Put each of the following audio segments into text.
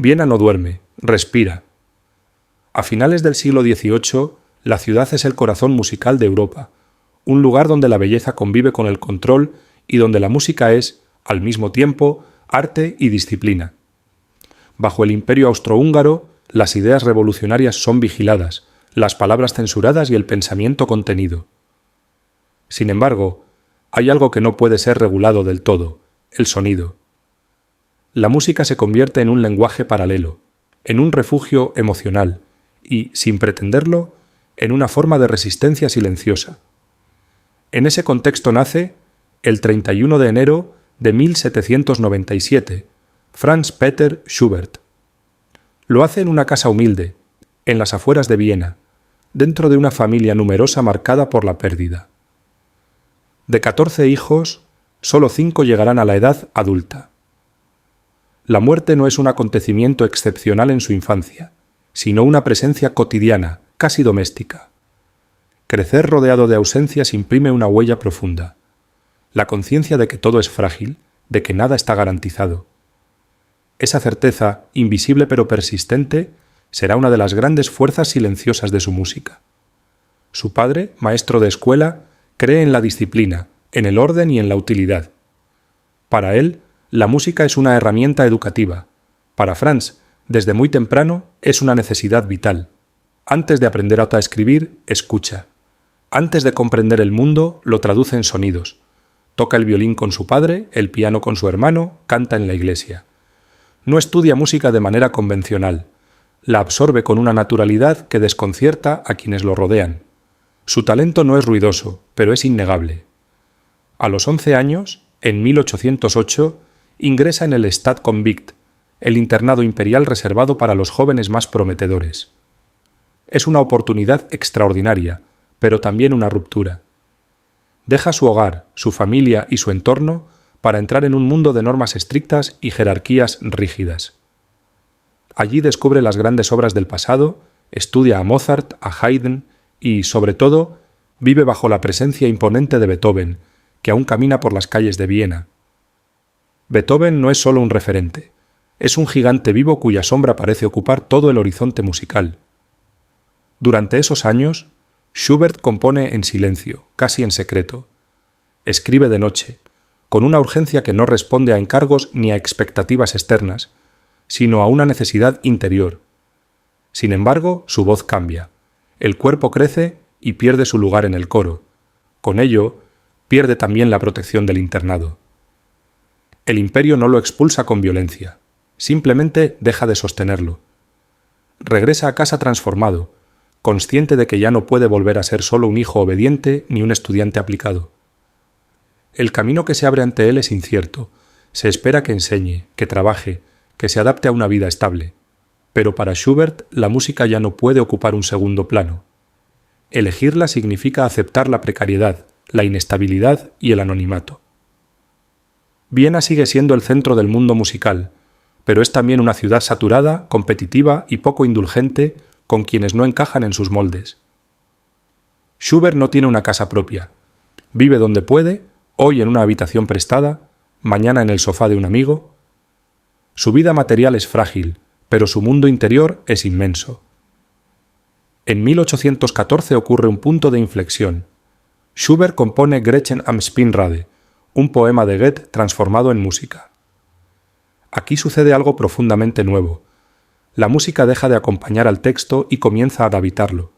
Viena no duerme, respira. A finales del siglo XVIII, la ciudad es el corazón musical de Europa, un lugar donde la belleza convive con el control y donde la música es, al mismo tiempo, arte y disciplina. Bajo el Imperio austrohúngaro, las ideas revolucionarias son vigiladas, las palabras censuradas y el pensamiento contenido. Sin embargo, hay algo que no puede ser regulado del todo: el sonido. La música se convierte en un lenguaje paralelo, en un refugio emocional y, sin pretenderlo, en una forma de resistencia silenciosa. En ese contexto nace, el 31 de enero de 1797, Franz Peter Schubert. Lo hace en una casa humilde, en las afueras de Viena, dentro de una familia numerosa marcada por la pérdida. De 14 hijos, solo 5 llegarán a la edad adulta. La muerte no es un acontecimiento excepcional en su infancia, sino una presencia cotidiana, casi doméstica. Crecer rodeado de ausencias imprime una huella profunda. La conciencia de que todo es frágil, de que nada está garantizado. Esa certeza, invisible pero persistente, será una de las grandes fuerzas silenciosas de su música. Su padre, maestro de escuela, cree en la disciplina, en el orden y en la utilidad. Para él, la música es una herramienta educativa. Para Franz, desde muy temprano, es una necesidad vital. Antes de aprender a escribir, escucha. Antes de comprender el mundo, lo traduce en sonidos. Toca el violín con su padre, el piano con su hermano, canta en la iglesia. No estudia música de manera convencional. La absorbe con una naturalidad que desconcierta a quienes lo rodean. Su talento no es ruidoso, pero es innegable. A los 11 años, en 1808, ingresa en el Stadtkonvikt, el internado imperial reservado para los jóvenes más prometedores. Es una oportunidad extraordinaria, pero también una ruptura. Deja su hogar, su familia y su entorno para entrar en un mundo de normas estrictas y jerarquías rígidas. Allí descubre las grandes obras del pasado, estudia a Mozart, a Haydn y, sobre todo, vive bajo la presencia imponente de Beethoven, que aún camina por las calles de Viena. Beethoven no es solo un referente, es un gigante vivo cuya sombra parece ocupar todo el horizonte musical. Durante esos años, Schubert compone en silencio, casi en secreto. Escribe de noche, con una urgencia que no responde a encargos ni a expectativas externas, sino a una necesidad interior. Sin embargo, su voz cambia, el cuerpo crece y pierde su lugar en el coro. Con ello, pierde también la protección del internado. El imperio no lo expulsa con violencia, simplemente deja de sostenerlo. Regresa a casa transformado, consciente de que ya no puede volver a ser solo un hijo obediente ni un estudiante aplicado. El camino que se abre ante él es incierto, se espera que enseñe, que trabaje, que se adapte a una vida estable. Pero para Schubert la música ya no puede ocupar un segundo plano. Elegirla significa aceptar la precariedad, la inestabilidad y el anonimato. Viena sigue siendo el centro del mundo musical, pero es también una ciudad saturada, competitiva y poco indulgente con quienes no encajan en sus moldes. Schubert no tiene una casa propia. Vive donde puede, hoy en una habitación prestada, mañana en el sofá de un amigo. Su vida material es frágil, pero su mundo interior es inmenso. En 1814 ocurre un punto de inflexión. Schubert compone Gretchen am Spinnrade, un poema de Goethe transformado en música. Aquí sucede algo profundamente nuevo. La música deja de acompañar al texto y comienza a habitarlo.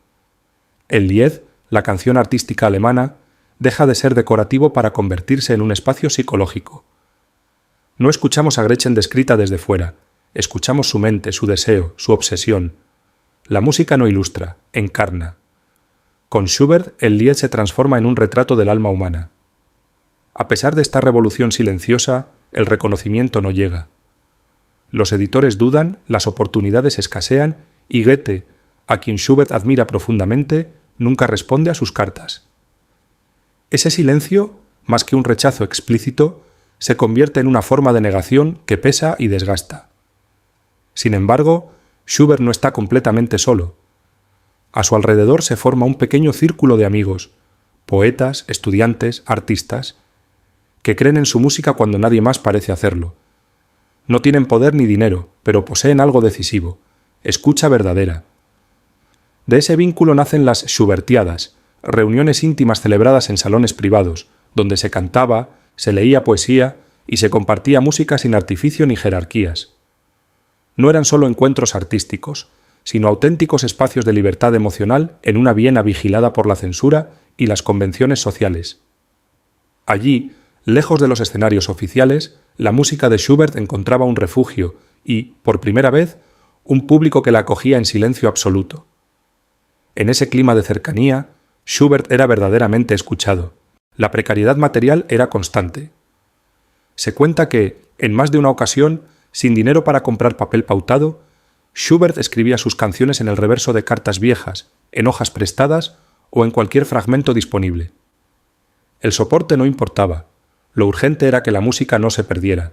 El Lied, la canción artística alemana, deja de ser decorativo para convertirse en un espacio psicológico. No escuchamos a Gretchen descrita desde fuera, escuchamos su mente, su deseo, su obsesión. La música no ilustra, encarna. Con Schubert, el Lied se transforma en un retrato del alma humana. A pesar de esta revolución silenciosa, el reconocimiento no llega. Los editores dudan, las oportunidades escasean y Goethe, a quien Schubert admira profundamente, nunca responde a sus cartas. Ese silencio, más que un rechazo explícito, se convierte en una forma de negación que pesa y desgasta. Sin embargo, Schubert no está completamente solo. A su alrededor se forma un pequeño círculo de amigos, poetas, estudiantes, artistas, que creen en su música cuando nadie más parece hacerlo. No tienen poder ni dinero, pero poseen algo decisivo: escucha verdadera. De ese vínculo nacen las Schubertiadas, reuniones íntimas celebradas en salones privados, donde se cantaba, se leía poesía y se compartía música sin artificio ni jerarquías. No eran solo encuentros artísticos, sino auténticos espacios de libertad emocional en una Viena vigilada por la censura y las convenciones sociales. Allí, lejos de los escenarios oficiales, la música de Schubert encontraba un refugio y, por primera vez, un público que la acogía en silencio absoluto. En ese clima de cercanía, Schubert era verdaderamente escuchado. La precariedad material era constante. Se cuenta que, en más de una ocasión, sin dinero para comprar papel pautado, Schubert escribía sus canciones en el reverso de cartas viejas, en hojas prestadas o en cualquier fragmento disponible. El soporte no importaba, lo urgente era que la música no se perdiera.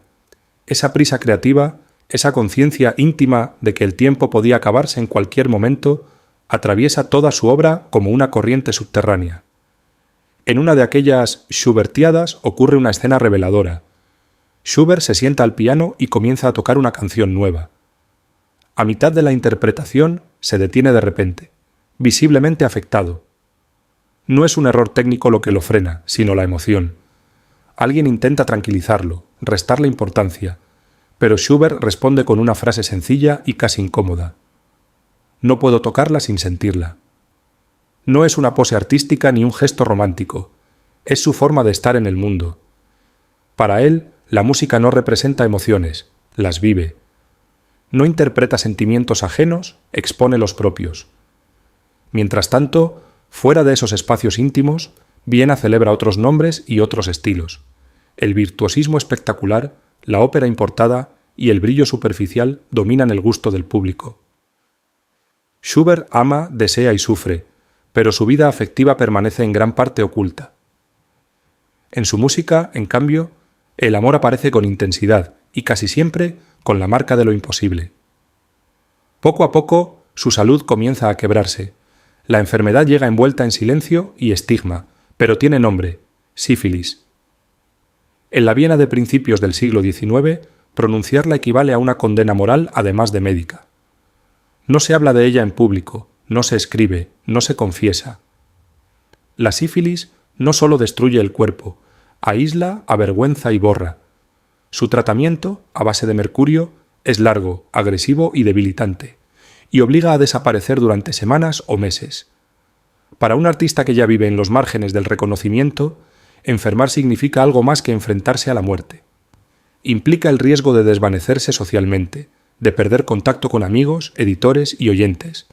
Esa prisa creativa, esa conciencia íntima de que el tiempo podía acabarse en cualquier momento, atraviesa toda su obra como una corriente subterránea. En una de aquellas Schubertiadas ocurre una escena reveladora. Schubert se sienta al piano y comienza a tocar una canción nueva. A mitad de la interpretación se detiene de repente, visiblemente afectado. No es un error técnico lo que lo frena, sino la emoción. Alguien intenta tranquilizarlo, restarle importancia, pero Schubert responde con una frase sencilla y casi incómoda: no puedo tocarla sin sentirla. No es una pose artística ni un gesto romántico, es su forma de estar en el mundo. Para él, la música no representa emociones, las vive. No interpreta sentimientos ajenos, expone los propios. Mientras tanto, fuera de esos espacios íntimos, Viena celebra otros nombres y otros estilos. El virtuosismo espectacular, la ópera importada y el brillo superficial dominan el gusto del público. Schubert ama, desea y sufre, pero su vida afectiva permanece en gran parte oculta. En su música, en cambio, el amor aparece con intensidad y casi siempre con la marca de lo imposible. Poco a poco, su salud comienza a quebrarse. La enfermedad llega envuelta en silencio y estigma, pero tiene nombre: sífilis. En la Viena de principios del siglo XIX, pronunciarla equivale a una condena moral además de médica. No se habla de ella en público, no se escribe, no se confiesa. La sífilis no solo destruye el cuerpo, aísla, avergüenza y borra. Su tratamiento, a base de mercurio, es largo, agresivo y debilitante, y obliga a desaparecer durante semanas o meses. Para un artista que ya vive en los márgenes del reconocimiento, enfermar significa algo más que enfrentarse a la muerte. Implica el riesgo de desvanecerse socialmente, de perder contacto con amigos, editores y oyentes,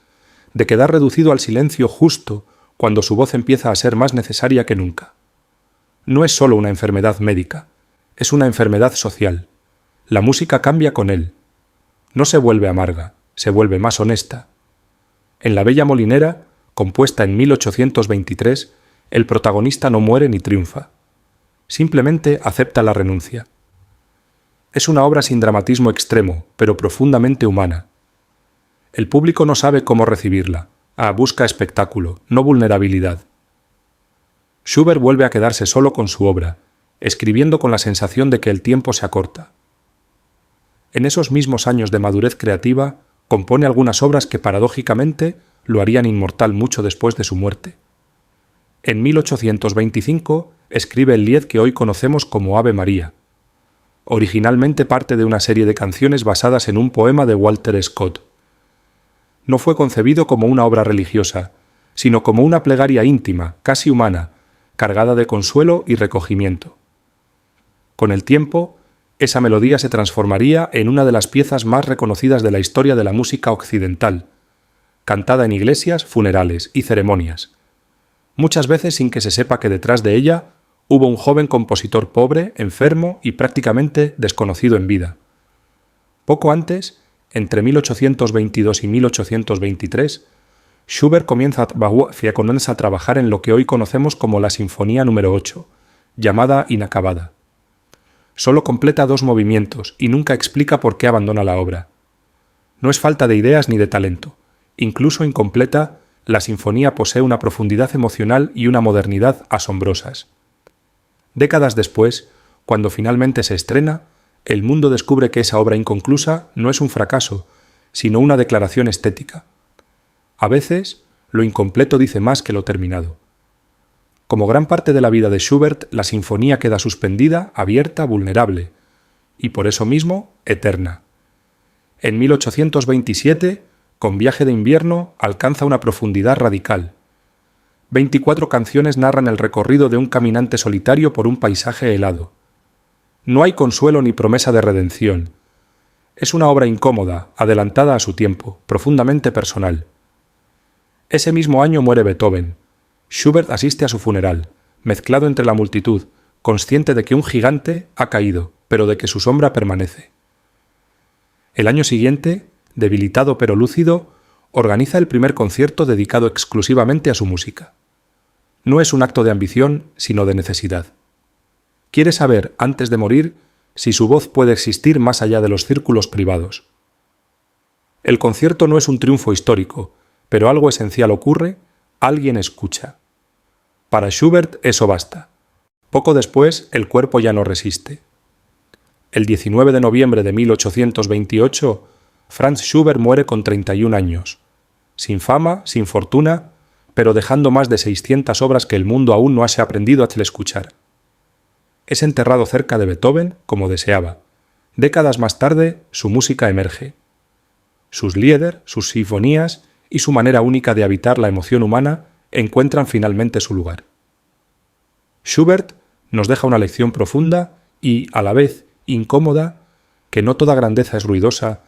de quedar reducido al silencio justo cuando su voz empieza a ser más necesaria que nunca. No es solo una enfermedad médica, es una enfermedad social. La música cambia con él. No se vuelve amarga, se vuelve más honesta. En La Bella Molinera, compuesta en 1823, el protagonista no muere ni triunfa. Simplemente acepta la renuncia. Es una obra sin dramatismo extremo, pero profundamente humana. El público no sabe cómo recibirla. Busca espectáculo, no vulnerabilidad. Schubert vuelve a quedarse solo con su obra, escribiendo con la sensación de que el tiempo se acorta. En esos mismos años de madurez creativa, compone algunas obras que paradójicamente lo harían inmortal mucho después de su muerte. En 1825 escribe el Lied que hoy conocemos como Ave María. Originalmente parte de una serie de canciones basadas en un poema de Walter Scott. No fue concebido como una obra religiosa, sino como una plegaria íntima, casi humana, cargada de consuelo y recogimiento. Con el tiempo, esa melodía se transformaría en una de las piezas más reconocidas de la historia de la música occidental, cantada en iglesias, funerales y ceremonias, muchas veces sin que se sepa que detrás de ella hubo un joven compositor pobre, enfermo y prácticamente desconocido en vida. Poco antes, entre 1822 y 1823, Schubert comienza a trabajar en lo que hoy conocemos como la Sinfonía número 8, llamada Inacabada. Solo completa 2 movimientos y nunca explica por qué abandona la obra. No es falta de ideas ni de talento. Incluso incompleta, la sinfonía posee una profundidad emocional y una modernidad asombrosas. Décadas después, cuando finalmente se estrena, el mundo descubre que esa obra inconclusa no es un fracaso, sino una declaración estética. A veces, lo incompleto dice más que lo terminado. Como gran parte de la vida de Schubert, la sinfonía queda suspendida, abierta, vulnerable, y por eso mismo, eterna. En 1827, con Viaje de invierno, alcanza una profundidad radical. 24 canciones narran el recorrido de un caminante solitario por un paisaje helado. No hay consuelo ni promesa de redención. Es una obra incómoda, adelantada a su tiempo, profundamente personal. Ese mismo año muere Beethoven. Schubert asiste a su funeral, mezclado entre la multitud, consciente de que un gigante ha caído, pero de que su sombra permanece. El año siguiente, debilitado pero lúcido, organiza el primer concierto dedicado exclusivamente a su música. No es un acto de ambición, sino de necesidad. Quiere saber, antes de morir, si su voz puede existir más allá de los círculos privados. El concierto no es un triunfo histórico, pero algo esencial ocurre, alguien escucha. Para Schubert eso basta. Poco después, el cuerpo ya no resiste. El 19 de noviembre de 1828, Franz Schubert muere con 31 años. Sin fama, sin fortuna, pero dejando más de 600 obras que el mundo aún no se ha aprendido a escuchar. Es enterrado cerca de Beethoven, como deseaba. Décadas más tarde, su música emerge. Sus Lieder, sus sinfonías y su manera única de habitar la emoción humana encuentran finalmente su lugar. Schubert nos deja una lección profunda y, a la vez, incómoda, que no toda grandeza es ruidosa,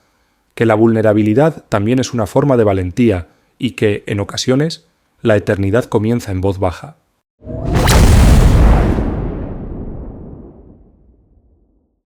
que la vulnerabilidad también es una forma de valentía y que, en ocasiones, la eternidad comienza en voz baja.